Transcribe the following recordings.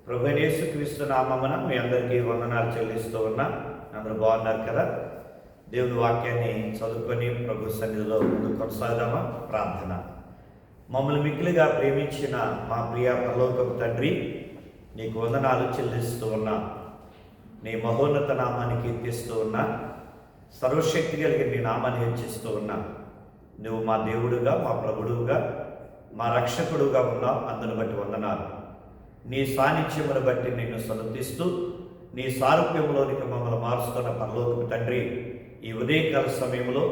ప్రభువైన యేసుక్రీస్తు నామమున మీ అందరికీ వందనాలు చెల్లిస్తూ ఉన్నా. అందరూ బాగున్నారు కదా? దేవుని వాక్యాన్ని చదువుకొని ప్రభు సన్నిధిలో ముందు కొనసాగుదామా? ప్రార్థన. మమ్మల్ని మిక్కిలిగా ప్రేమించిన మా ప్రియ పరలోకపు తండ్రి, నీకు వందనాలు చెల్లిస్తూ ఉన్నా. నీ మహోన్నత నామాన్ని కీర్తిస్తూ ఉన్నా. సర్వశక్తి కలిగిన నీ నామాన్ని హెచ్చిస్తూ ఉన్నా. నువ్వు మా దేవుడుగా, మా ప్రభుడుగా, మా రక్షకుడుగా ఉన్నావు. అందును బట్టి వందనాలు. నీ సాన్నిధ్యమును బట్టి నిన్ను సన్నుతిస్తూ నీ సారూప్యంలోనికి మమ్మల్ని మారుస్తున్న పరలోకపు తండ్రి, ఈ ఉదయకాల సమయంలో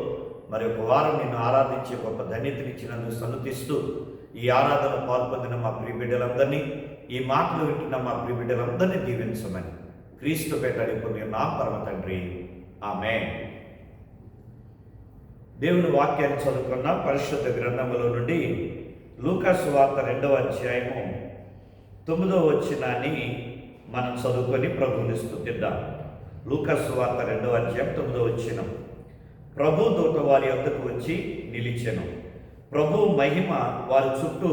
మరి ఒక వారం నిన్ను ఆరాధించే గొప్ప ధన్యతనిచ్చినందుకు సన్నుతిస్తూ ఈ ఆరాధన పాల్పొందిన మా ప్రియబిడ్డలందరినీ, ఈ మాటలు వింటున్న మా ప్రియబిడ్డలందరినీ దీవించమని క్రీస్తు పేట అడుగుతున్న నా పరమ తండ్రి, ఆమేన్. దేవుని వాక్యాన్ని చదువుకున్న పరిశుద్ధ గ్రంథములో నుండి లూకా సువార్త 2వ అధ్యాయము 9వ వచనాన్ని మనం చదువుకొని ప్రభువుని స్తుతిద్దాం. లూకా సువార్త 2వ అధ్యాయం 9వ వచనం. ప్రభు దూత వారి వద్దకు వచ్చి నిలిచెను. ప్రభు మహిమ వారి చుట్టూ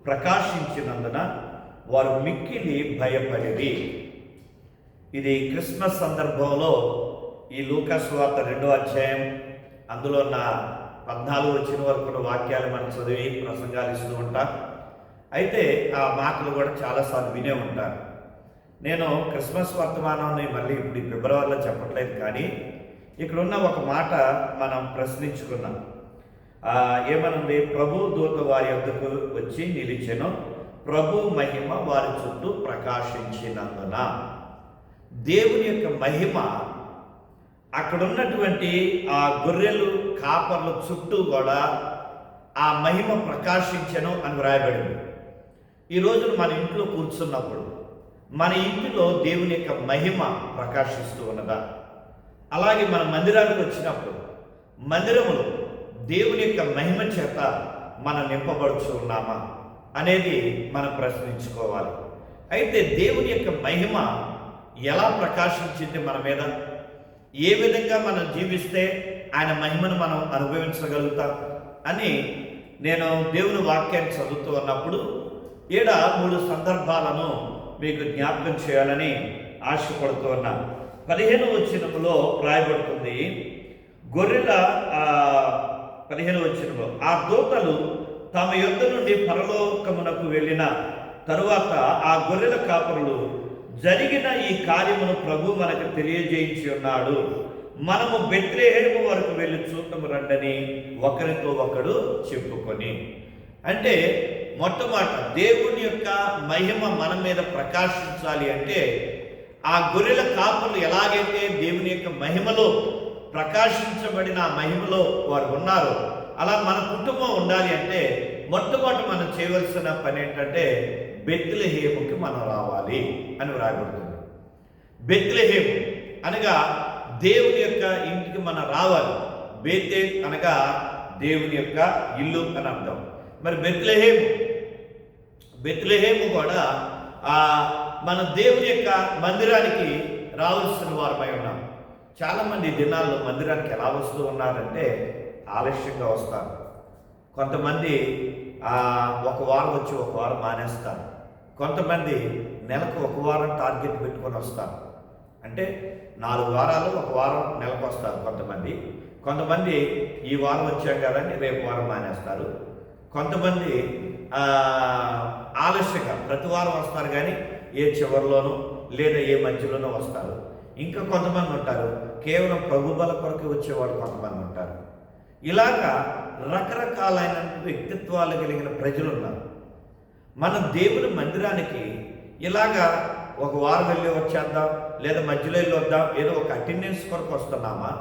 ప్రకాశించినందున వారు మిక్కిలి భయపడిరి. ఇది క్రిస్మస్ సందర్భంలో ఈ లూకా సువార్త 2వ అధ్యాయం అందులో నా 14 వచ్చిన వరకు వాక్యాలు మనం చదివి ప్రసంగాలు ఇస్తూ ఉంటాం. అయితే ఆ మాటలు కూడా చాలాసార్లు వినే ఉంటారు. నేను క్రిస్మస్ వర్తమానాన్ని మళ్ళీ ఇప్పుడు ఈ ఫిబ్రవరిలో చెప్పట్లేదు, కానీ ఇక్కడున్న ఒక మాట మనం ప్రశ్నించుకున్నాం. ఏమనండి? ప్రభు దూత వారి వద్దకు వచ్చి నిలిచెను. ప్రభు మహిమ వారి చుట్టూ ప్రకాశించినందున. దేవుని యొక్క మహిమ అక్కడ ఉన్నటువంటి ఆ గొర్రెలు కాపర్ల చుట్టూ కూడా ఆ మహిమ ప్రకాశించెను అని వ్రాయబడింది. ఈరోజు మన ఇంట్లో కూర్చున్నప్పుడు మన ఇంటిలో దేవుని యొక్క మహిమ ప్రకాశిస్తూ ఉన్నదా? అలాగే మన మందిరానికి వచ్చినప్పుడు మందిరములో దేవుని యొక్క మహిమ చేత మనం నింపబడుచు ఉన్నామా అనేది మనం ప్రశ్నించుకోవాలి. అయితే దేవుని యొక్క మహిమ ఎలా ప్రకాశించింది మన మీద? ఏ విధంగా మనం జీవిస్తే ఆయన మహిమను మనం అనుభవించగలుగుతాం అని నేను దేవుని వాక్యాన్ని చదువుతూ ఉన్నప్పుడు 3 సందర్భాలను మీకు జ్ఞాపకం చేయాలని ఆశపడుతూ ఉన్నా. 15వ వచనంలో రాయబడుతుంది, గొర్రెల 15వ వచనంలో, ఆ దూతలు తమ యొద్ద నుండి పరలోకమునకు వెళ్ళిన తరువాత ఆ గొర్రెల కాపరులు, జరిగిన ఈ కార్యమును ప్రభు మనకు తెలియజేయించి ఉన్నాడు, మనము బెత్లెహేము వరకు వెళ్ళి చూడటము రండని ఒకరితో ఒకడు చెప్పుకొని. అంటే మొట్టమొదట దేవుని యొక్క మహిమ మన మీద ప్రకాశించాలి అంటే ఆ గొర్రెల కాపులు ఎలాగైతే దేవుని యొక్క మహిమలో ప్రకాశించబడిన ఆ మహిమలో వారు ఉన్నారో అలా మన కుటుంబం ఉండాలి అంటే మొట్టమొదటి మనం చేయవలసిన పని ఏంటంటే బెత్లెహేముకి మనం రావాలి అని వ్రాయబడుతుంది. బెత్లెహేము అనగా దేవుని యొక్క ఇంటికి మనం రావాలి. బేతేల్ అనగా దేవుని యొక్క ఇల్లు అని అర్థం. మరి బెత్లెహేము కూడా మన దేవుని యొక్క మందిరానికి రావాల్సిన వారమై ఉన్నాం. చాలామంది దినాల్లో మందిరానికి ఎలా వస్తూ ఉన్నారంటే ఆలస్యంగా వస్తారు. కొంతమంది ఒక వారం వచ్చి ఒక వారం మానేస్తారు. కొంతమంది నెలకు ఒక వారం టార్గెట్ పెట్టుకొని వస్తారు. అంటే 4 వారాలు ఒక వారం నెలకు వస్తారు. కొంతమంది ఈ వారం వచ్చాం కదండి రేపు వారం మానేస్తారు. కొంతమంది ఆలస్యంగా ప్రతి వారం వస్తారు, కానీ ఏ చివరిలోనూ లేదా ఏ మధ్యలోనూ వస్తారు. ఇంకా కొంతమంది ఉంటారు కేవలం ప్రభు బల కొరకు వచ్చేవాడు, కొంతమంది ఉంటారు. ఇలాగా రకరకాలైన వ్యక్తిత్వాలు కలిగిన ప్రజలు ఉన్నారు. మనం దేవుని మందిరానికి ఇలాగా ఒక వారం వెళ్ళి వచ్చేద్దాం, లేదా మధ్యలో వెళ్ళి వద్దాం, ఏదో ఒక అటెండెన్స్ కొరకు వస్తున్నామా,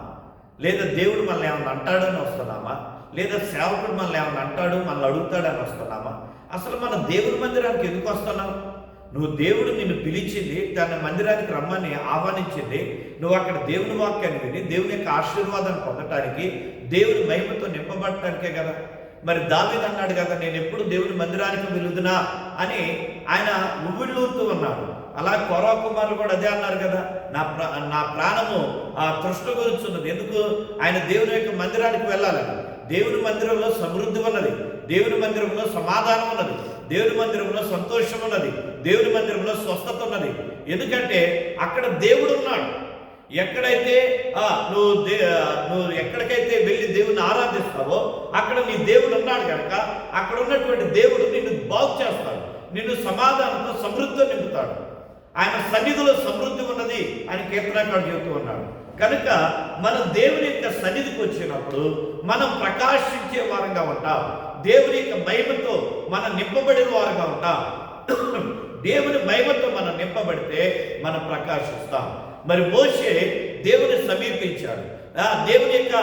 లేదా దేవుడు మనల్ని ఏమన్నా అంటాడని వస్తున్నామా, లేదా సేవకుడు మనల్ని ఏమన్నా అంటాడు మనల్ని అడుగుతాడని వస్తున్నామా? అసలు మనం దేవుని మందిరానికి ఎందుకు వస్తున్నావు? నువ్వు దేవుడు నిన్ను పిలిచింది, దాన్ని మందిరానికి రమ్మని ఆహ్వానించింది, నువ్వు అక్కడ దేవుని వాక్యాన్ని విని దేవుని యొక్క ఆశీర్వాదాన్ని పొందటానికి, దేవుని మహిమతో నింపబడటానికే కదా. మరి దావీదు అన్నాడు కదా, నేను ఎప్పుడు దేవుని మందిరానికి వెలుదునా అని ఆయన ఉవ్విళ్ళూరుతూ ఉన్నాడు. అలా కొరవ కుమారులు కూడా అదే అన్నారు కదా, నా ప్రాణము తృష్ణ గురించున్నది. ఎందుకు? ఆయన దేవుని యొక్క మందిరానికి వెళ్ళాలని. దేవుని మందిరంలో సమృద్ధి ఉన్నది, దేవుని మందిరంలో సమాధానం ఉన్నది, దేవుని మందిరంలో సంతోషం ఉన్నది, దేవుని మందిరంలో స్వస్థత ఉన్నది. ఎందుకంటే అక్కడ దేవుడు ఉన్నాడు. ఎక్కడైతే నువ్వు ఎక్కడికైతే వెళ్ళి దేవుని ఆరాధిస్తావో అక్కడ నీ దేవుడు ఉన్నాడు కనుక అక్కడ ఉన్నటువంటి దేవుడు నిన్ను బాగు చేస్తాడు, నిన్ను సమాధానంతో సమృద్ధితో నింపుతాడు. ఆయన సన్నిధిలో సమృద్ధి ఉన్నది అని కీర్తనకారుడు చెబుతూ ఉన్నాడు. కనుక మనం దేవుని యొక్క సన్నిధికి వచ్చినప్పుడు మనం ప్రకాశించే వారంగా ఉంటాం. దేవుని యొక్క మహిమతో మనం నింపబడిన వారంగా ఉంటాం. దేవుని మహిమతో మనం నింపబడితే మనం ప్రకాశిస్తాం. మరి మోషే దేవుని సమీపించాడు, దేవుని యొక్క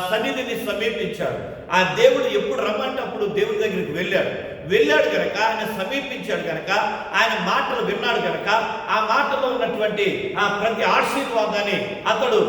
సన్నిధిని సమీపించాడు. ఆ దేవుడు ఎప్పుడు రమ్మంటే అప్పుడు దేవుని దగ్గరికి వెళ్ళాడు కనుక, ఆయన సమీపించాడు కనుక, ఆయన మాటలు విన్నాడు కనుక, ఆ మాటలో ఉన్నటువంటి ప్రతి ఆశీర్వాదాన్ని అతడు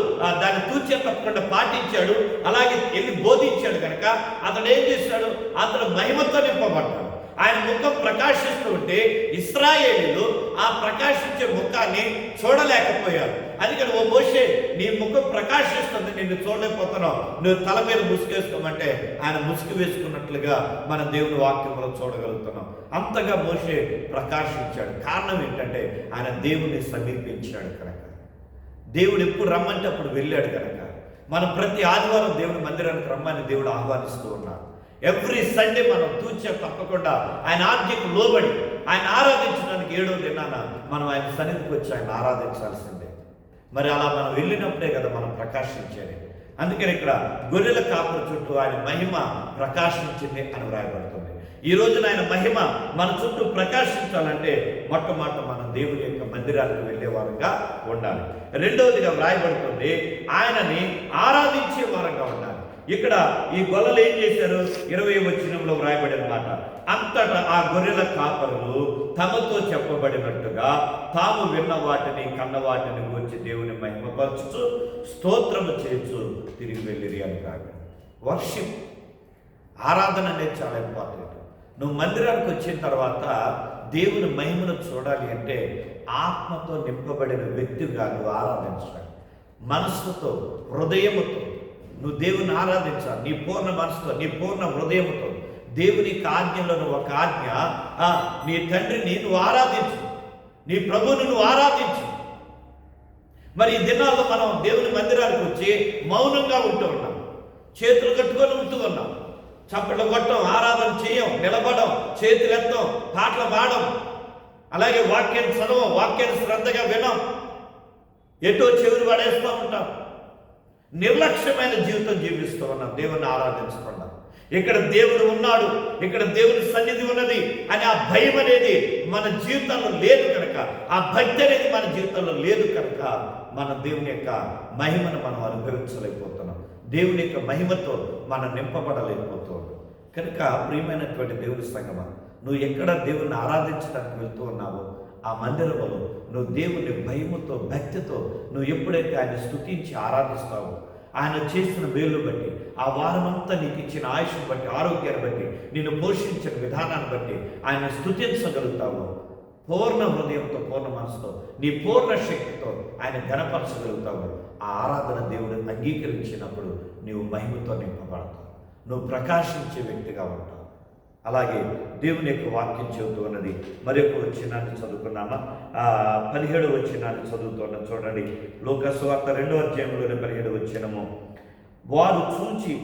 దాన్ని తూచే తప్పకుండా పాటించాడు. అలాగే వెళ్ళి బోధించాడు కనుక అతడు ఏం చేశాడు? అతడు మహిమతో నింపబడ్డాడు. ఆయన ముఖం ప్రకాశిస్తూ ఉంటే ఇశ్రాయేలీయులు ఆ ప్రకాశించే ముఖాన్ని చూడలేకపోయారు. అందుకని ఓ మోషే, నీ ముఖం ప్రకాశిస్తుంది, నిన్ను చూడలేకపోతున్నావు, నువ్వు తల మీద ముసుగేసుకోమంటే ఆయన ముసుగు వేసుకున్నట్లుగా మన దేవుని వాక్యంలో చూడగలుగుతున్నాం. అంతగా మోషే ప్రకాశించాడు. కారణం ఏంటంటే ఆయన దేవుని సమీపించాడు కనుక, దేవుడు ఎప్పుడు రమ్మంటే అప్పుడు వెళ్ళాడు కనుక. మనం ప్రతి ఆదివారం దేవుని మందిరానికి రమ్మని దేవుడు ఆహ్వానిస్తూ ఉన్నాడు. ఎవ్రీ సండే మనం తూచే తప్పకుండా ఆయన ఆజ్ఞకు లోబడి ఆయన ఆరాధించడానికి 7వ దినాన మనం ఆయన సన్నిధికి వచ్చి ఆయన ఆరాధించాల్సిందే. మరి అలా మనం వెళ్ళినప్పుడే కదా మనం ప్రకాశించేది. అందుకని ఇక్కడ గొర్రెల కాపుల చుట్టూ ఆయన మహిమ ప్రకాశించింది అని వ్రాయబడుతుంది. ఈ రోజున ఆయన మహిమ మన చుట్టూ ప్రకాశించాలంటే మొట్టమొదట మనం దేవుని యొక్క మందిరానికి వెళ్ళే వారంగా ఉండాలి. రెండవదిగా వ్రాయబడుతుంది ఆయనని ఆరాధించే వారంగా ఉండాలి. ఇక్కడ ఈ గొల్లలు ఏం చేశారు? 20వ వచనంలో వ్రాయబడిన మాట, అంతటా ఆ గొర్రెల కాపరులు తమతో చెప్పబడినట్టుగా తాము విన్న వాటిని కన్న వాటిని గురించి దేవుని మహిమపరచుచు స్తోత్రము చేస్తూ తిరిగి వెళ్ళిరి అని కాదు. వర్షిప్, ఆరాధన అనేది చాలా ఇంపార్టెంట్. నువ్వు మందిరానికి వచ్చిన తర్వాత దేవుని మహిమను చూడాలి అంటే ఆత్మతో నింపబడిన వ్యక్తిగా నువ్వు ఆరాధించాలి. మనస్సుతో, హృదయముతో నువ్వు దేవుని ఆరాధించాలి. నీ పూర్ణ మనసుతో, నీ పూర్ణ హృదయంతో. దేవుని ఆజ్ఞలో ఒక ఆజ్ఞ, నీ తండ్రిని నువ్వు ఆరాధించు, నీ ప్రభువును నువ్వు ఆరాధించు. మరి ఈ దినాల్లో మనం దేవుని మందిరానికి వచ్చి మౌనంగా ఉంటూ ఉన్నాం, చేతులు కట్టుకొని ఉంటూ ఉన్నాం, చప్పట్లు కొట్టం, ఆరాధన చేయం, నిలబడం, చేతులు ఎత్తం, పాటలు పాడడం, అలాగే వాక్యాన్ని చదవం, వాక్యాన్ని శ్రద్ధగా వినం, ఎటో చెవులు పడేస్తూ ఉంటాం. నిర్లక్ష్యమైన జీవితం జీవిస్తూ ఉన్నాం, దేవుని ఆరాధించకుండా. ఇక్కడ దేవుడు ఉన్నాడు, ఇక్కడ దేవుని సన్నిధి ఉన్నది అని ఆ భయం అనేది మన జీవితంలో లేదు కనుక, ఆ భక్తి అనేది మన జీవితంలో లేదు కనుక మన దేవుని యొక్క మహిమను మనం అనుభవించలేకపోతున్నాం. దేవుని యొక్క మహిమతో మనం నింపబడలేకపోతున్నాం. కనుక ప్రియమైనటువంటి దేవుని సంగమా, నువ్వు ఎక్కడ దేవుని ఆరాధించడానికి వెళ్తూ ఉన్నావో ఆ మందిరంలో నువ్వు దేవుని భయముతో, భక్తితో నువ్వు ఎప్పుడైతే ఆయన స్తుతించి ఆరాధిస్తావో, ఆయన చేసిన మేలు బట్టి, ఆ వారమంతా నీకు ఇచ్చిన ఆయుష్ను బట్టి, ఆరోగ్యాన్ని బట్టి, నిన్ను పోషించిన విధానాన్ని బట్టి ఆయన స్తుతించగలుగుతావు. పూర్ణ హృదయంతో, పూర్ణ మనసుతో, నీ పూర్ణ శక్తితో ఆయన ఘనపరచగలుగుతావు. ఆ ఆరాధన దేవుడు అంగీకరించినప్పుడు నీవు మహిమతో నింపబడతావు, నువ్వు ప్రకాశించే వ్యక్తిగా ఉంటావు. అలాగే దేవుని యొక్క వాక్యం చెబుతూ ఉన్నది. మరొక వచనాన్ని చదువుకున్నామా? 17వ వచనాన్ని చదువుతున్నా చూడండి. లూకా సువార్త 2వ అధ్యాయంలోని 17వ వచనము, వారు చూచి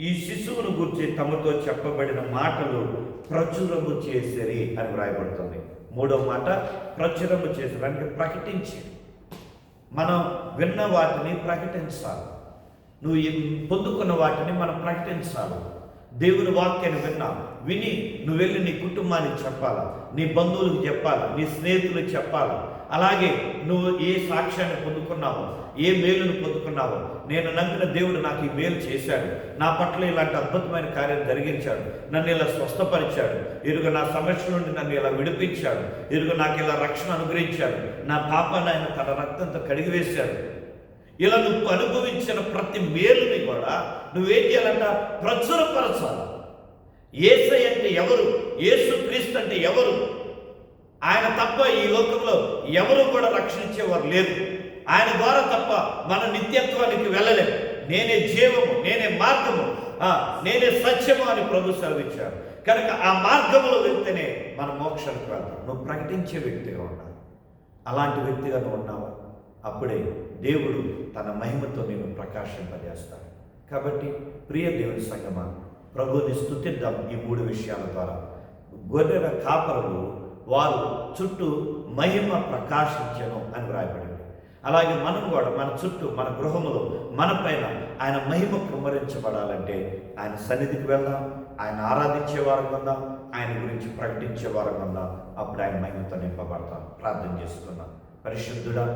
ఈ శిశువును గురించి తమతో చెప్పబడిన మాటలు ప్రచురము చేసిరి అని వ్రాయబడుతుంది. 3వ మాట ప్రచురము చేసిరి అంటే ప్రకటించి. మనం విన్న వాటిని ప్రకటించాలి, నువ్వు పొందుకున్న వాటిని మనం ప్రకటించాలి. దేవుని వాక్యాన్ని విని నువ్వు వెళ్ళి నీ కుటుంబానికి చెప్పాలా, నీ బంధువులకు చెప్పాలా, నీ స్నేహితులకు చెప్పాలా. అలాగే నువ్వు ఏ సాక్ష్యాన్ని పొందుకున్నావో, ఏ మేలును పొందుకున్నావో, నేను నమ్మిన దేవుడు నాకు ఈ మేలు చేశాడు, నా పట్ల ఇలాంటి అద్భుతమైన కార్యం జరిగించాడు, నన్ను ఇలా స్వస్థపరిచాడు, ఇరుగు నా సమస్య నుండి నన్ను ఇలా విడిపించాడు, ఇరుగు నాకు ఇలా రక్షణ అనుగ్రహించాడు, నా పాపాన్ని ఆయన తన రక్తంతో కడిగివేశాడు. ఇలా నువ్వు అనుభవించిన ప్రతి మేలుని కూడా నువ్వేం చేయాలంట? ప్రచురపరచాలి. యేసయ్య అంటే ఎవరు? యేసు క్రీస్తు అంటే ఎవరు? ఆయన తప్ప ఈ లోకంలో ఎవరు కూడా రక్షించేవారు లేరు. ఆయన ద్వారా తప్ప మన నిత్యత్వానికి వెళ్ళలేము. నేనే జీవము, నేనే మార్గము, నేనే సత్యము అని ప్రభు సెలవిచ్చారు. కనుక ఆ మార్గంలో వెళ్తేనే మన మోక్షానికి వెళ్తాం. నువ్వు ప్రకటించే వ్యక్తిగా ఉండాలి. అలాంటి వ్యక్తిగా నువ్వు ఉన్నావా? అప్పుడే దేవుడు తన మహిమతో నేను ప్రకాశింపజేస్తాడు. కాబట్టి ప్రియ దేవుని సంగమా, ప్రభువుని స్తుతిద్దాం. ఈ 3 విషయాల ద్వారా గొర్రెల కాపరులు వారు చుట్టూ మహిమ ప్రకాశించను అని వ్రాయబడింది. అలాగే మనం కూడా మన చుట్టూ, మన గృహములో, మన పైన ఆయన మహిమ కుమ్మరించబడాలంటే ఆయన సన్నిధికి వెళ్దాం, ఆయన ఆరాధించే వారం ఉందాం, ఆయన గురించి ప్రకటించే వారం ఉందాం. అప్పుడు ఆయన మహిమతో నింపబడతాం. ప్రార్థన చేసుకున్నాం. పరిశుద్ధుడా,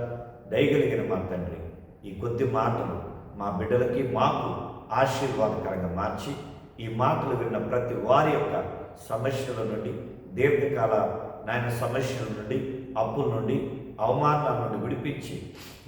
దయగలిగిన మా తండ్రి, ఈ కొద్ది మాటలు మా బిడ్డలకి మాకు ఆశీర్వాదకరంగా మార్చి ఈ మాటలు విన్న ప్రతి వారి యొక్క సమస్యల నుండి, దీర్ఘకాల నాయన సమస్యల నుండి, అప్పుల నుండి, అవమానాల నుండి విడిపించి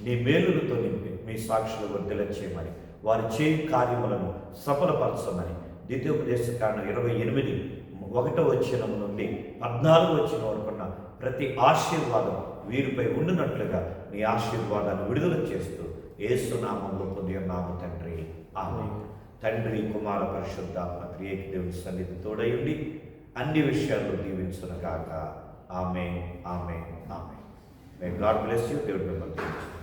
నీ మేలులతో నింపి మీ సాక్షులు వర్ధిల్ల చేయమని, వారి చేయు కార్యములను సఫలపరచమని ద్వితీయోపదేశకాండం 28:1 వచనం నుండి 14 వచనం వరకున్న ప్రతి ఆశీర్వాదం వీరిపై ఉండినట్లుగా నీ ఆశీర్వాదాన్ని విడుదల చేస్తూ యేసు నామములో పొందున్నాము తండ్రి. ఆమేన్. తండ్రి, కుమార, పరిశుద్ధాత్మ త్రియేక దేవుని సన్నిధి తోడయుండి అన్ని విషయాల్లో దీవించునుగాక. ఆమేన్, ఆమేన్, ఆమేన్. May God bless you. దేవుడు మిమ్మల్ని దీవించును.